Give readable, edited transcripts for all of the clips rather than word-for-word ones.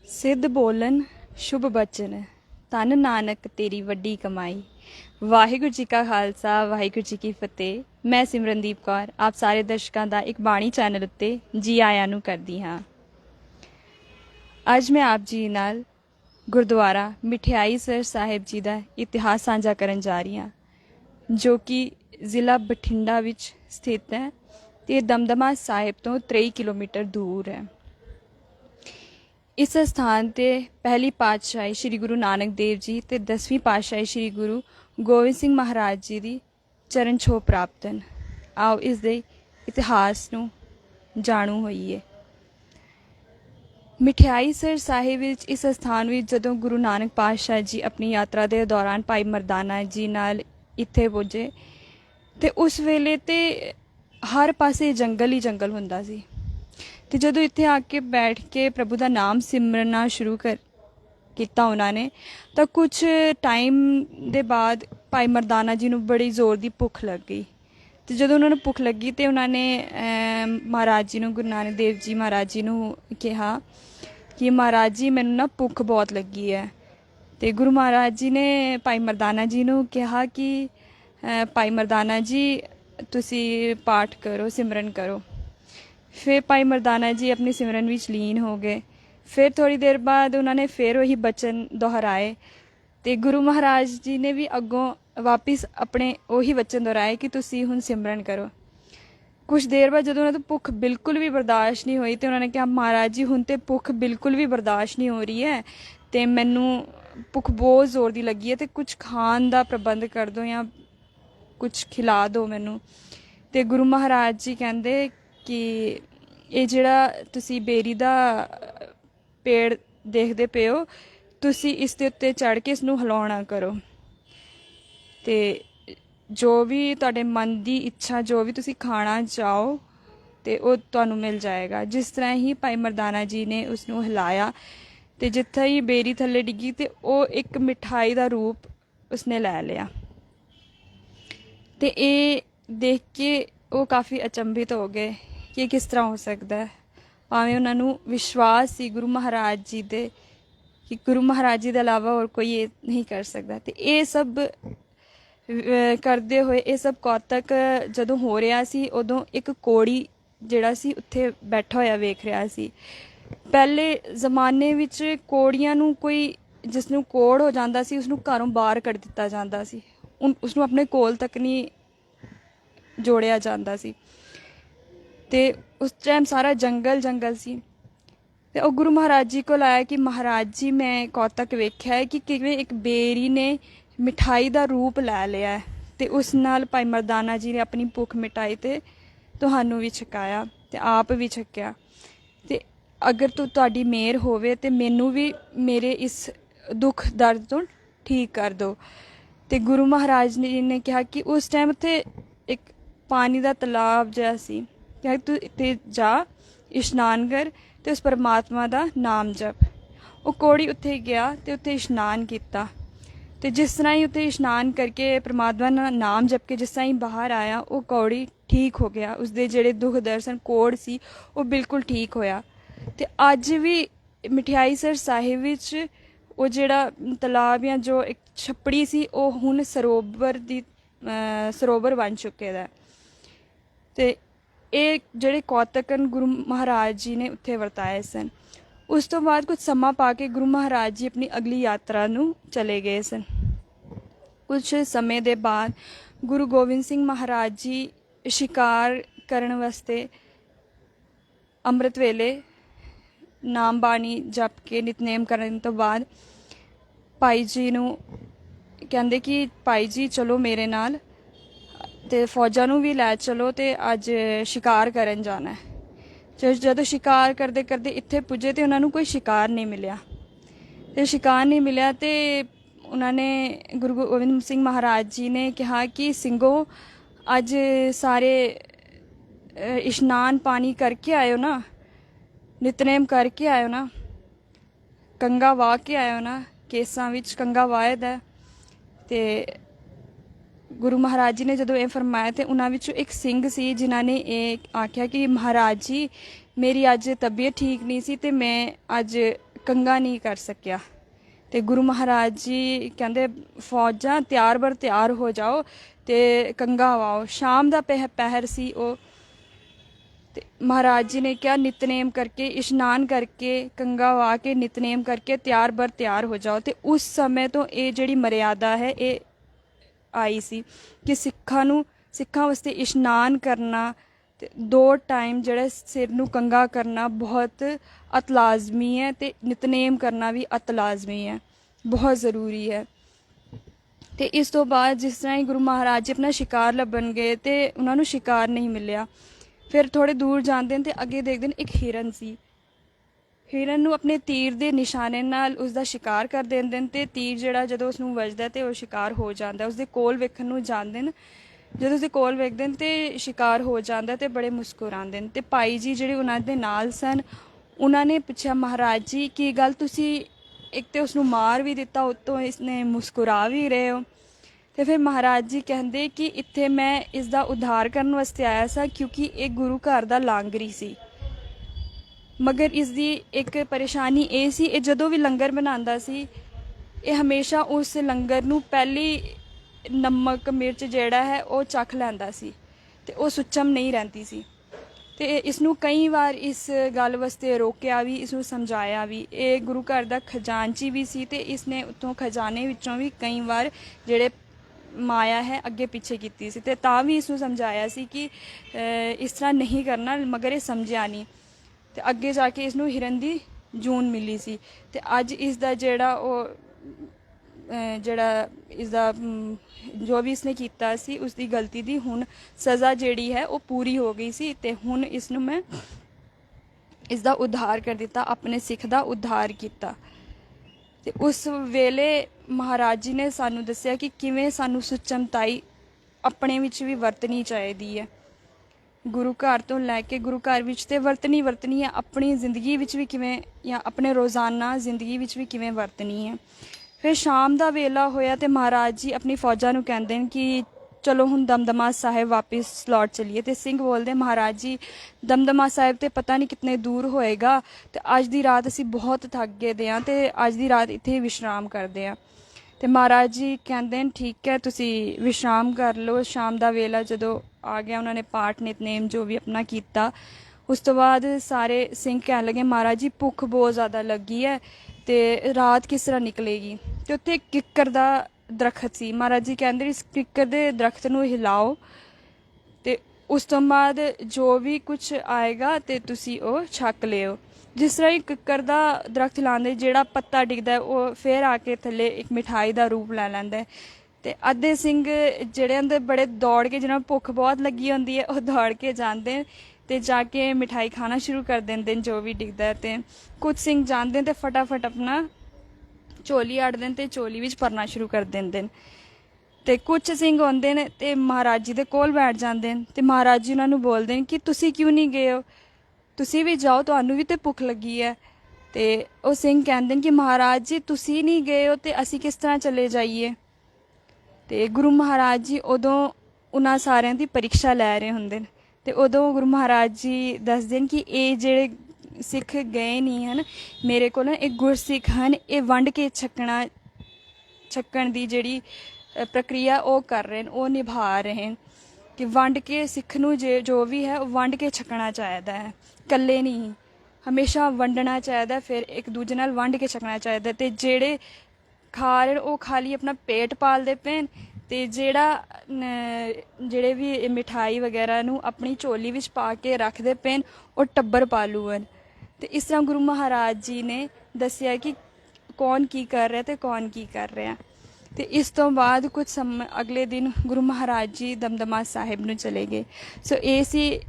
सिद्ध बोलन शुभ बचन धन नानक तेरी वड्डी कमाई। वाहिगुरू जी का खालसा वाहिगुरू जी की फतेह। मैं सिमरनदीप कौर आप सारे दर्शकों का एक बाणी चैनल उत्ते जी आयां नूं करदी हाँ। अज मैं आप जी नाल गुरुद्वारा मिठियाई सर साहिब जी का इतिहास साझा करन जा रही हाँ, जो कि जिला बठिंडा विच स्थित है ते दमदमा साहिब तो 23 किलोमीटर दूर है। इस स्थान ते पहली पातशाही श्री गुरु नानक देव जी ते 10वीं पातशाही श्री गुरु गोविंद सिंह महाराज जी की चरण छोह प्राप्त हैं। आओ इस दे इतिहास नूं जाणू होईए। मिठियाई सर साहिब विच इस स्थान विच जदों गुरु नानक पातशाह जी अपनी यात्रा के दौरान भाई मरदाना जी नाल इत्थे पुजे ते उस वेले ते हर पासे जंगल ही जंगल हुंदा सी। तो जदों इत्थे आके बैठ के प्रभु का नाम सिमरना शुरू कर किया उन्होंने, तो कुछ टाइम दे बाद भाई मरदाना जी नूं बड़ी जोर की भुख लग गई। तो जदों उन्होंने भुख लगी तो उन्होंने महाराज जी नूं गुरु नानक देव जी महाराज जी नूं कहा कि महाराज जी मैनूं ना भुख बहुत लगी है। तो गुरु महाराज जी ने भाई मरदाना जी नूं कहा कि भाई मरदाना जी तुसी पाठ करो सिमरन करो। फिर भाई मरदाना जी अपनी सिमरन विच लीन हो गए। फिर थोड़ी देर बाद उन्होंने फिर वही बचन दोहराए तो गुरु महाराज जी ने भी अगों वापिस अपने वही वचन दोहराए कि तुसी हुण सिमरन करो। कुछ देर बाद जदों उन्होंने भुख बिल्कुल भी बर्दाश्त नहीं हुई तो उन्होंने कहा महाराज जी हुण तो भुख बिल्कुल भी बर्दाश्त नहीं हो रही है तो मैनू भुख बहुत जोर की लगी है तो कुछ खान का प्रबंध कर दो या कुछ खिला दो मैनू। तो गुरु महाराज जी कहते कि ये जिहड़ा तुसी बेरी दा पेड़ देखते पे हो तुसी इसके उत्ते चढ़ के इसनूं हिलाउणा करो ते जो भी तुहाडे मन की इच्छा जो भी तुसी खाना चाहो तो वो तुहानूं मिल जाएगा। जिस तरह ही भाई मरदाना जी ने उसनूं हिलाया तो जिथे ही बेरी थले डिगी तो वो एक मिठाई का रूप उसने लै लिया। तो ये देख के वो काफ़ी अचंभित हो गए कि किस तरह हो सकता है। भावें उन्होंने विश्वास सी गुरु महाराज जी दे कि गुरु महाराज जी के अलावा और कोई ये नहीं कर सकता। तो ये सब करते हुए ये सब कौतक जदों हो रहा सी उदों एक कोड़ी जिहड़ा सी उत्थे बैठा होया वेख रहा सी। पहले जमाने विच कोड़ियां नूं कोई जिसनूं कोड़ हो जाता सी उसनूं घरों बाहर कढ़ दिता जाता सी, उसनूं अपने कोल तक नहीं जोड़िया जाता सी। ते उस टाइम सारा जंगल जंगल सी। ते वो गुरु महाराज जी को आया कि महाराज जी मैं कौतक वेख्या है कि किवें एक बेरी ने मिठाई का रूप लै लिया है ते उस नाल भाई मरदाना जी ने अपनी भुख मिटाई ते तुहानूं भी छकाया ते आप भी छकिया। ते अगर तुहाडी मेहर होवे ते मैनू भी मेरे इस दुख दर्द तो ठीक कर दो। ते गुरु महाराज जी ने कहा कि उस टाइम उत्थे एक पानी का तलाब जहा सी क्या तू इत्थे जा इशनान कर ते उस परमात्मा का नाम जप। वो कोड़ी उत्थे गया तो उत्थे इशनान किया तो जिस तरह ही उत्थे इशनान करके परमात्मा का नाम जप के जिस तरह ही बाहर आया वो कौड़ी ठीक हो गया। उसके जेड़े दुख दर्द सन कोड़ सी वो बिल्कुल ठीक होया। तो अज भी मिठियाई सर साहिब विच वो जेड़ा तलाब या जो एक छपड़ी सी वो हुण सरोवर दी सरोवर बन चुके दा। ते ये जेड़े कौतक गुरु महाराज जी ने उत्थे वरताए सन। उस तो बाद कुछ समा पा के गुरु महाराज जी अपनी अगली यात्रा नूं चले गए सन। कुछ समय दे बाद गुरु गोविंद सिंह महाराज जी शिकार करन वास्ते अमृत वेले नाम बाणी जप के नितनेम करने तो बाद भाई जी नूं कहंदे कि भाई जी चलो मेरे नाल ते फौजा नूं भी लै चलो तो अज शिकार करन जाना है। जदों शिकार करते करते इत्थे पुजे तो उन्होंने कोई शिकार नहीं मिलिया। तो शिकार नहीं मिलिया तो उन्होंने गुरु गोविंद सिंह महाराज जी ने कहा कि सिंघो अज सारे इशनान पानी करके आयो ना, नितनेम करके आयो ना, कंगा वाह के आयो ना, केसां विच कंगा वाहे दा। ते गुरु महाराज जी ने जदों ये फरमाया तो उन्होंने विचों एक सिंह सी जिन्हों ने ये आख्या कि महाराज जी मेरी अज तबीयत ठीक नहीं सी ते मैं अज ਕੰਘਾ ਨਹੀਂ ਕਰ ਸਕਿਆ। ਤੇ ਗੁਰੂ ਮਹਾਰਾਜ ਜੀ ਕਹਿੰਦੇ ਫੌਜਾਂ ਤਿਆਰ ਬਰ ਤਿਆਰ ਹੋ ਜਾਓ ਤੇ ਕੰਘਾ ਵਾਓ। ਸ਼ਾਮ ਦਾ ਪਹਿਰ ਸੀ ਉਹ, ਤੇ ਮਹਾਰਾਜ ਜੀ ਨੇ ਕਿਹਾ ਨਿਤਨੇਮ ਕਰਕੇ, ਇਸ਼ਨਾਨ ਕਰਕੇ, ਕੰਘਾ ਵਾ ਕੇ ਨਿਤਨੇਮ ਕਰਕੇ ਤਿਆਰ ਬਰ ਤਿਆਰ ਹੋ ਜਾਓ। ਤੇ ਉਸ ਸਮੇਂ ਤੋਂ ਇਹ ਜਿਹੜੀ ਮਰਿਆਦਾ ਹੈ ਇਹ ਆਈ ਸੀ ਕਿ ਸਿੱਖਾਂ ਵਾਸਤੇ ਇਸ਼ਨਾਨ ਕਰਨਾ ਤੇ 2 ਟਾਈਮ ਜਿਹੜਾ ਸਿਰ ਨੂੰ ਕੰਘਾ ਕਰਨਾ ਬਹੁਤ ਅਤ ਲਾਜ਼ਮੀ ਹੈ, ਤੇ ਨਿਤਨੇਮ ਕਰਨਾ ਵੀ ਅਤ ਲਾਜ਼ਮੀ ਹੈ, ਬਹੁਤ ਜ਼ਰੂਰੀ ਹੈ। ਤੇ ਇਸ ਤੋਂ ਬਾਅਦ ਜਿਸ ਤਰ੍ਹਾਂ ਹੀ ਗੁਰੂ ਮਹਾਰਾਜ ਜੀ ਆਪਣਾ ਸ਼ਿਕਾਰ ਲੱਭਣ ਗਏ ਤੇ ਉਹਨਾਂ ਨੂੰ ਸ਼ਿਕਾਰ ਨਹੀਂ ਮਿਲਿਆ। ਫਿਰ ਥੋੜ੍ਹੇ ਦੂਰ ਜਾਂਦੇ ਨੇ ਤੇ ਅੱਗੇ ਦੇਖਦੇ ਨੇ ਇੱਕ ਹਿਰਨ ਸੀ। ਹਿਰਨ ਨੂੰ ਆਪਣੇ ਤੀਰ ਦੇ ਨਿਸ਼ਾਨੇ ਨਾਲ ਉਸਦਾ ਸ਼ਿਕਾਰ ਕਰ ਦਿੰਦੇ ਨੇ, ਤੇ ਤੀਰ ਜਿਹੜਾ ਜਦੋਂ ਉਸਨੂੰ ਵੱਜਦਾ ਤੇ ਉਹ ਸ਼ਿਕਾਰ ਹੋ ਜਾਂਦਾ। ਉਸਦੇ ਕੋਲ ਵੇਖਣ ਨੂੰ ਜਾਂਦੇ ਨੇ, ਜਦੋਂ ਉਸਦੇ ਕੋਲ ਵੇਖਦੇ ਨੇ ਤੇ ਸ਼ਿਕਾਰ ਹੋ ਜਾਂਦਾ ਤੇ ਬੜੇ ਮੁਸਕਰਾਉਂਦੇ ਨੇ। ਤੇ ਭਾਈ ਜੀ ਜਿਹੜੇ ਉਹਨਾਂ ਦੇ ਨਾਲ ਸਨ, ਉਹਨਾਂ ਨੇ ਪੁੱਛਿਆ ਮਹਾਰਾਜ ਜੀ ਕੀ ਗੱਲ, ਤੁਸੀਂ ਇੱਕ ਤਾਂ ਉਸਨੂੰ ਮਾਰ ਵੀ ਦਿੱਤਾ, ਉੱਤੋਂ ਇਸਨੇ ਮੁਸਕਰਾ ਵੀ ਰਹੇ ਹੋ। ਤੇ ਫਿਰ ਮਹਾਰਾਜ ਜੀ ਕਹਿੰਦੇ ਕਿ ਇੱਥੇ ਮੈਂ ਇਸ ਦਾ ਉद्धार ਕਰਨ ਵਾਸਤੇ ਆਇਆ ਸਾਂ, ਕਿਉਂਕਿ ਇਹ ਗੁਰੂ ਘਰ ਦਾ ਲਾਂਗਰੀ ਸੀ। ਮਗਰ ਇਸ ਦੀ ਇੱਕ ਪਰੇਸ਼ਾਨੀ ਇਹ ਸੀ, ਇਹ ਜਦੋਂ ਵੀ ਲੰਗਰ ਬਣਾਉਂਦਾ ਸੀ ਇਹ ਹਮੇਸ਼ਾ ਉਸ ਲੰਗਰ ਨੂੰ ਪਹਿਲੀ ਨਮਕ ਮਿਰਚ ਜਿਹੜਾ ਹੈ ਉਹ ਚੱਖ ਲੈਂਦਾ ਸੀ, ਤੇ ਉਹ ਸੁੱਚਮ ਨਹੀਂ ਰਹਿੰਦੀ ਸੀ। ਤੇ ਇਸ ਨੂੰ ਕਈ ਵਾਰ ਇਸ ਗੱਲ ਵਾਸਤੇ ਰੋਕਿਆ ਵੀ, ਇਸ ਨੂੰ ਸਮਝਾਇਆ ਵੀ। ਇਹ ਗੁਰੂ ਘਰ ਦਾ ਖਜ਼ਾਨਚੀ ਵੀ ਸੀ, ਤੇ ਇਸਨੇ ਉੱਥੋਂ ਖਜ਼ਾਨੇ ਵਿੱਚੋਂ ਵੀ ਕਈ ਵਾਰ ਜਿਹੜੇ ਮਾਇਆ ਹੈ ਅੱਗੇ ਪਿੱਛੇ ਕੀਤੀ ਸੀ, ਤੇ ਤਾਂ ਵੀ ਇਸ ਨੂੰ ਸਮਝਾਇਆ ਸੀ ਕਿ ਇਸ ਤਰ੍ਹਾਂ ਨਹੀਂ ਕਰਨਾ, ਮਗਰ ਇਹ ਸਮਝਿਆ ਨਹੀਂ। ਤੇ ਅੱਗੇ ਜਾ ਕੇ ਇਸ ਨੂੰ ਹਿਰਨ ਦੀ ਜੂਨ ਮਿਲੀ ਸੀ। ਤੇ ਅੱਜ ਇਸ ਦਾ ਜਿਹੜਾ ਇਸਦਾ ਜੋ ਵੀ ਇਸਨੇ ਕੀਤਾ ਸੀ ਉਸ ਦੀ ਗਲਤੀ ਦੀ ਹੁਣ ਸਜ਼ਾ ਜਿਹੜੀ ਹੈ ਉਹ ਪੂਰੀ ਹੋ ਗਈ ਸੀ, ਤੇ ਹੁਣ ਇਸ ਨੂੰ ਮੈਂ ਇਸ ਦਾ ਉद्धार ਕਰ ਦਿੱਤਾ, ਆਪਣੇ ਸਿੱਖ ਦਾ ਉद्धार ਕੀਤਾ। ਤੇ ਉਸ ਵੇਲੇ ਮਹਾਰਾਜ ਜੀ ਨੇ ਸਾਨੂੰ ਦੱਸਿਆ ਕਿ ਕਿਵੇਂ ਸਾਨੂੰ ਸੁਚਮਤਾਈ ਆਪਣੇ ਵਿੱਚ ਵੀ ਵਰਤਣੀ ਚਾਹੀਦੀ ਹੈ। ਗੁਰੂ ਘਰ ਤੋਂ ਲੈ ਕੇ ਗੁਰੂ ਘਰ ਵਿੱਚ ਤੇ ਵਰਤਣੀ ਹੈ, ਆਪਣੀ ਜ਼ਿੰਦਗੀ ਵਿੱਚ ਵੀ ਕਿਵੇਂ, ਜਾਂ ਆਪਣੇ ਰੋਜ਼ਾਨਾ ਜ਼ਿੰਦਗੀ ਵਿੱਚ ਵੀ ਕਿਵੇਂ ਵਰਤਣੀ ਹੈ। ਫਿਰ ਸ਼ਾਮ ਦਾ ਵੇਲਾ ਹੋਇਆ ਤੇ ਮਹਾਰਾਜ ਜੀ ਆਪਣੀ ਫੌਜਾਂ ਨੂੰ ਕਹਿੰਦੇ ਨੇ ਕਿ ਚਲੋ ਹੁਣ ਦਮਦਮਾ ਸਾਹਿਬ ਵਾਪਿਸ ਲੌਟ ਚਲੀਏ। ਤੇ ਸਿੰਘ ਬੋਲਦੇ ਮਹਾਰਾਜ ਜੀ ਦਮਦਮਾ ਸਾਹਿਬ ਤੇ ਪਤਾ ਨਹੀਂ ਕਿਤਨੇ ਦੂਰ ਹੋਏਗਾ, ਤੇ ਅੱਜ ਦੀ ਰਾਤ ਅਸੀਂ ਬਹੁਤ ਥੱਕ ਗਏ ਦੇ ਹਾਂ, ਤੇ ਅੱਜ ਦੀ ਰਾਤ ਇੱਥੇ ਵਿਸ਼ਰਾਮ ਕਰਦੇ ਹਾਂ। ਤੇ ਮਹਾਰਾਜ ਜੀ ਕਹਿੰਦੇ ਨੇ ਠੀਕ ਹੈ, ਤੁਸੀਂ ਵਿਸ਼ਰਾਮ ਕਰ ਲਓ। ਸ਼ਾਮ ਦਾ ਵੇਲਾ ਜਦੋਂ ਆ ਗਿਆ, ਉਹਨਾਂ ਨੇ ਪਾਠ ਨਿਤਨੇਮ ਜੋ ਵੀ ਆਪਣਾ ਕੀਤਾ। ਉਸ ਤੋਂ ਬਾਅਦ ਸਾਰੇ ਸਿੰਘ ਕਹਿਣ ਲੱਗੇ ਮਹਾਰਾਜ ਜੀ ਭੁੱਖ ਬਹੁਤ ਜ਼ਿਆਦਾ ਲੱਗੀ ਹੈ, ਤੇ ਰਾਤ ਕਿਸ ਤਰ੍ਹਾਂ ਨਿਕਲੇਗੀ। ਤੇ ਉੱਥੇ ਕਿੱਕਰ ਦਾ ਦਰਖਤ ਸੀ। ਮਹਾਰਾਜ ਜੀ ਕਹਿੰਦੇ ਇਸ ਕਿੱਕਰ ਦੇ ਦਰਖਤ ਨੂੰ ਹਿਲਾਓ, ਤੇ ਉਸ ਤੋਂ ਬਾਅਦ ਜੋ ਵੀ ਕੁਛ ਆਏਗਾ ਤੇ ਤੁਸੀਂ ਉਹ ਛਕ ਲਿਓ। ਜਿਸ ਤਰ੍ਹਾਂ ਹੀ ਕਿੱਕਰ ਦਾ ਦਰਖਤ ਹਿਲਾਉਂਦੇ ਜਿਹੜਾ ਪੱਤਾ ਡਿੱਗਦਾ ਉਹ ਫਿਰ ਆ ਕੇ ਥੱਲੇ ਇੱਕ ਮਿਠਾਈ ਦਾ ਰੂਪ ਲੈ ਲੈਂਦਾ। ਤੇ ਅੱਧੇ ਸਿੰਘ ਜਿਹੜੇ ਹੁੰਦੇ ਬੜੇ ਦੌੜ ਕੇ, ਜਿਹਨਾਂ ਨੂੰ ਭੁੱਖ ਬਹੁਤ ਲੱਗੀ ਹੁੰਦੀ ਹੈ, ਉਹ ਦੌੜ ਕੇ ਜਾਂਦੇ ਤੇ ਜਾ ਕੇ ਮਿਠਾਈ ਖਾਣਾ ਸ਼ੁਰੂ ਕਰ ਦਿੰਦੇ ਨੇ ਜੋ ਵੀ ਡਿੱਗਦਾ। ਤੇ ਕੁਝ ਸਿੰਘ ਜਾਂਦੇ ਤੇ ਫਟਾਫਟ ਆਪਣਾ ਝੋਲੀ ਅੱਡਦੇ ਨੇ ਤੇ ਝੋਲੀ ਵਿੱਚ ਭਰਨਾ ਸ਼ੁਰੂ ਕਰ ਦਿੰਦੇ ਨੇ। ਤੇ ਕੁਝ ਸਿੰਘ ਆਉਂਦੇ ਨੇ ਤੇ ਮਹਾਰਾਜ ਜੀ ਦੇ ਕੋਲ ਬੈਠ ਜਾਂਦੇ ਨੇ, ਤੇ ਮਹਾਰਾਜ ਜੀ ਉਹਨਾਂ ਨੂੰ ਬੋਲਦੇ ਨੇ ਕਿ ਤੁਸੀਂ ਕਿਉਂ ਨਹੀਂ ਗਏ ਹੋ, ਤੁਸੀਂ ਵੀ ਜਾਓ, ਤੁਹਾਨੂੰ ਵੀ ਤੇ ਭੁੱਖ ਲੱਗੀ ਹੈ। ਤੇ ਉਹ ਸਿੰਘ ਕਹਿੰਦੇ ਨੇ ਕਿ ਮਹਾਰਾਜ ਜੀ ਤੁਸੀਂ ਨਹੀਂ ਗਏ ਹੋ ਤੇ ਅਸੀਂ ਕਿਸ ਤਰ੍ਹਾਂ ਚਲੇ ਜਾਈਏ। ਤੇ ਗੁਰੂ ਮਹਾਰਾਜ ਜੀ ਉਦੋਂ ਉਹਨਾਂ ਸਾਰਿਆਂ ਦੀ ਪਰੀਖਿਆ ਲੈ ਰਹੇ ਹੁੰਦੇ ਨੇ, ਤੇ ਉਦੋਂ ਗੁਰੂ ਮਹਾਰਾਜ ਜੀ ਦੱਸਦੇ ਨੇ ਕਿ ਇਹ ਜਿਹੜੇ ਸਿੱਖ ਗਏ ਨਹੀਂ ਹਨ ਮੇਰੇ ਕੋਲ, ਇਹ ਗੁਰਸਿੱਖ ਹਨ, ਇਹ ਵੰਡ ਕੇ ਛਕਣ ਦੀ ਜਿਹੜੀ ਪ੍ਰਕਿਰਿਆ ਉਹ ਕਰ ਰਹੇ ਨੇ, ਉਹ ਨਿਭਾ ਰਹੇ ਨੇ ਕਿ ਵੰਡ ਕੇ ਸਿੱਖ ਨੂੰ ਜੋ ਵੀ ਹੈ ਉਹ ਵੰਡ ਕੇ ਛਕਣਾ ਚਾਹੀਦਾ ਹੈ, ਇਕੱਲੇ ਨਹੀਂ, ਹਮੇਸ਼ਾ ਵੰਡਣਾ ਚਾਹੀਦਾ, ਫਿਰ ਇੱਕ ਦੂਜੇ ਨਾਲ ਵੰਡ ਕੇ ਛਕਣਾ ਚਾਹੀਦਾ। ਤੇ ਜਿਹੜੇ ਖਾ ਰਹੇ ਉਹ ਖਾਲੀ ਆਪਣਾ ਪੇਟ ਪਾਲਦੇ ਪਏ, ਤੇ ਜਿਹੜੇ ਵੀ ਮਿਠਾਈ ਵਗੈਰਾ ਨੂੰ ਆਪਣੀ ਝੋਲੀ ਵਿੱਚ ਪਾ ਕੇ ਰੱਖਦੇ ਪਏ ਉਹ ਟੱਬਰ ਪਾਲੂ ਹਨ। ਤੇ ਇਸ ਤਰ੍ਹਾਂ ਗੁਰੂ ਮਹਾਰਾਜ ਜੀ ਨੇ ਦੱਸਿਆ ਕਿ ਕੌਣ ਕੀ ਕਰ ਰਿਹਾ ਤੇ ਕੌਣ ਕੀ ਕਰ ਰਿਹਾ। ਤੇ ਇਸ ਤੋਂ ਬਾਅਦ ਕੁਝ ਅਗਲੇ ਦਿਨ ਗੁਰੂ ਮਹਾਰਾਜ ਜੀ ਦਮਦਮਾ ਸਾਹਿਬ ਨੂੰ ਚਲੇ ਗਏ। ਸੋ ਇਹ ਸੀ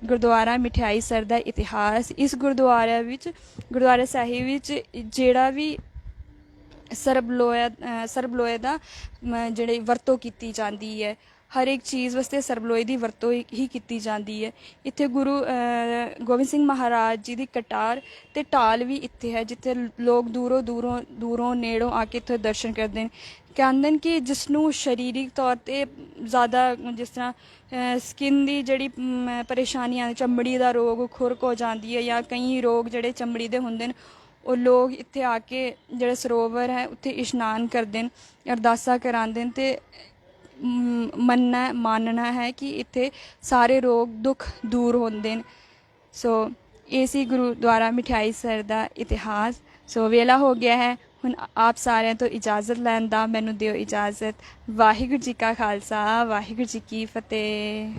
ਗੁਰਦੁਆਰਾ ਮਿਠਾਈ ਸਰ ਦਾ ਇਤਿਹਾਸ। ਇਸ ਗੁਰਦੁਆਰਾ ਸਾਹਿਬ ਵਿੱਚ ਜਿਹੜਾ ਵੀ ਸਰਬਲੋਏ ਦਾ ਜਿਹੜੀ ਵਰਤੋਂ ਕੀਤੀ ਜਾਂਦੀ ਹੈ, ਹਰ ਇੱਕ ਚੀਜ਼ ਵਾਸਤੇ ਸਰਬਲੋਏ ਦੀ ਵਰਤੋਂ ਹੀ ਕੀਤੀ ਜਾਂਦੀ ਹੈ। ਇੱਥੇ ਗੁਰੂ ਗੋਬਿੰਦ ਸਿੰਘ ਮਹਾਰਾਜ ਜੀ ਦੀ ਕਟਾਰ ਤੇ ਢਾਲ ਵੀ ਇੱਥੇ ਹੈ, ਜਿੱਥੇ ਲੋਕ ਦੂਰੋਂ ਨੇੜੋਂ ਆ ਕੇ ਇੱਥੇ ਦਰਸ਼ਨ ਕਰਦੇ ਨੇ। ਕਹਿੰਦੇ ਨੇ ਕਿ ਜਿਸ ਨੂੰ ਸਰੀਰਿਕ ਤੌਰ 'ਤੇ ਜ਼ਿਆਦਾ, ਜਿਸ ਤਰ੍ਹਾਂ ਸਕਿਨ ਦੀ ਜਿਹੜੀ ਪਰੇਸ਼ਾਨੀਆਂ, ਚਮੜੀ ਦਾ ਰੋਗ, ਖੁਰਕ ਹੋ ਜਾਂਦੀ ਹੈ, ਜਾਂ ਕਈ ਰੋਗ ਜਿਹੜੇ ਚਮੜੀ ਦੇ ਹੁੰਦੇ ਨੇ ਉਹ ਲੋਕ ਇੱਥੇ ਆ ਕੇ ਜਿਹੜਾ ਸਰੋਵਰ ਹੈ ਉੱਥੇ ਇਸ਼ਨਾਨ ਕਰਦੇ ਨੇ, ਅਰਦਾਸਾਂ ਕਰਾਉਂਦੇ ਨੇ ਅਤੇ ਮਾਨਣਾ ਹੈ ਕਿ ਇੱਥੇ ਸਾਰੇ ਰੋਗ ਦੁੱਖ ਦੂਰ ਹੁੰਦੇ ਨੇ। ਸੋ ਇਹ ਸੀ ਗੁਰੂਦੁਆਰਾ ਮਠਿਆਈ ਸਰ ਦਾ ਇਤਿਹਾਸ। ਸੋ ਵੇਲਾ ਹੋ ਗਿਆ ਹੈ ਹੁਣ ਆਪ ਸਾਰਿਆਂ ਤੋਂ ਇਜਾਜ਼ਤ ਲੈਣ ਦਾ। ਮੈਨੂੰ ਦਿਓ ਇਜਾਜ਼ਤ। ਵਾਹਿਗੁਰੂ ਜੀ ਕਾ ਖਾਲਸਾ, ਵਾਹਿਗੁਰੂ ਜੀ ਕੀ ਫਤਿਹ।